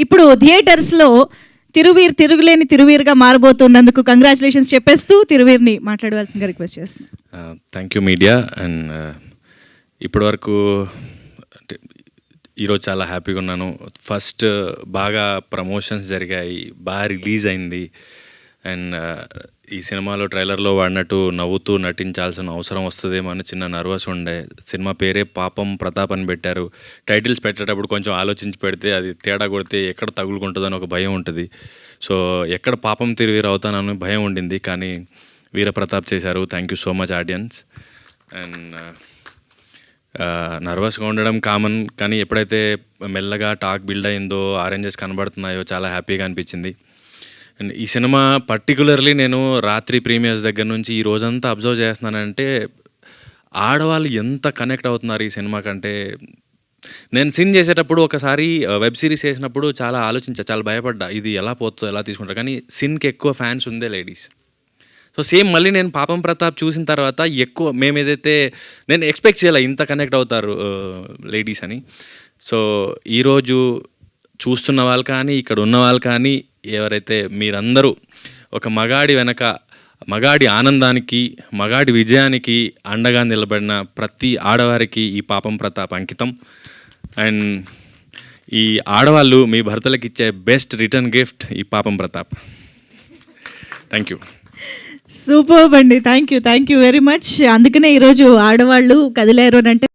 ఇప్పుడు థియేటర్స్లో తిరుగులేని తిరువీరుగా మారబోతున్నందుకు కంగ్రాచులేషన్స్ చెప్పేస్తూ తిరువీర్ని మాట్లాడవలసిందిగా రిక్వెస్ట్ చేస్తున్నాను. Thank you media. అండ్ ఇప్పటివరకు అంటే ఈరోజు చాలా హ్యాపీగా ఉన్నాను. ఫస్ట్ బాగా ప్రమోషన్స్ జరిగాయి, బాగా రిలీజ్ అయింది. అండ్ ఈ సినిమాలో ట్రైలర్లో వాడినట్టు నవ్వుతూ నటించాల్సిన అవసరం వస్తుందేమో అని చిన్న నర్వస్ ఉండే. సినిమా పేరే పాపం ప్రతాప్ అని పెట్టారు. టైటిల్స్ పెట్టేటప్పుడు కొంచెం ఆలోచించి పెడితే అది తేడా కొడితే ఎక్కడ తగులుకుంటుందని ఒక భయం ఉంటుంది. సో ఎక్కడ పాపం తిరిగి అవుతానని భయం ఉండింది, కానీ వీరప్రతాప్ చేశారు. Thank you so much audience. And నర్వస్గా ఉండడం కామన్, కానీ ఎప్పుడైతే మెల్లగా టాక్ బిల్డ్ అయిందో, ఆరెంజెస్ కనబడుతున్నాయో చాలా హ్యాపీగా అనిపించింది. అండ్ ఈ సినిమా పర్టికులర్లీ నేను రాత్రి ప్రీమియర్స్ దగ్గర నుంచి ఈ రోజంతా అబ్జర్వ్ చేస్తున్నానంటే ఆడవాళ్ళు ఎంత కనెక్ట్ అవుతున్నారు ఈ సినిమా కంటే. నేను సీన్ చేసేటప్పుడు ఒకసారి వెబ్ సిరీస్ చేసినప్పుడు చాలా చాలా భయపడ్డా, ఇది ఎలా పోతుందో ఎలా తీసుకుంటారు, కానీ సీన్కి ఎక్కువ ఫ్యాన్స్ ఉందే లేడీస్. సో సేమ్ మళ్ళీ నేను పాపం ప్రతాప్ చూసిన తర్వాత ఎక్కువ మేము ఏదైతే నేను ఎక్స్పెక్ట్ చేయాలి ఇంత కనెక్ట్ అవుతారు లేడీస్ అని. సో ఈరోజు చూస్తున్న వాళ్ళు కానీ ఇక్కడ ఉన్న వాళ్ళు కానీ ఎవరైతే మీరందరూ ఒక మగాడి వెనక మగాడి ఆనందానికి మగాడి విజయానికి అండగా నిలబడిన ప్రతి ఆడవారికి ఈ పాపం ప్రతాప్ అంకితం. అండ్ ఈ ఆడవాళ్ళు మీ భర్తలకు ఇచ్చే బెస్ట్ రిటర్న్ గిఫ్ట్ ఈ పాపం ప్రతాప్. Thank you. సూపర్ అండి. Thank you very much. అందుకనే ఈరోజు ఆడవాళ్ళు కదిలేరు అని అంటే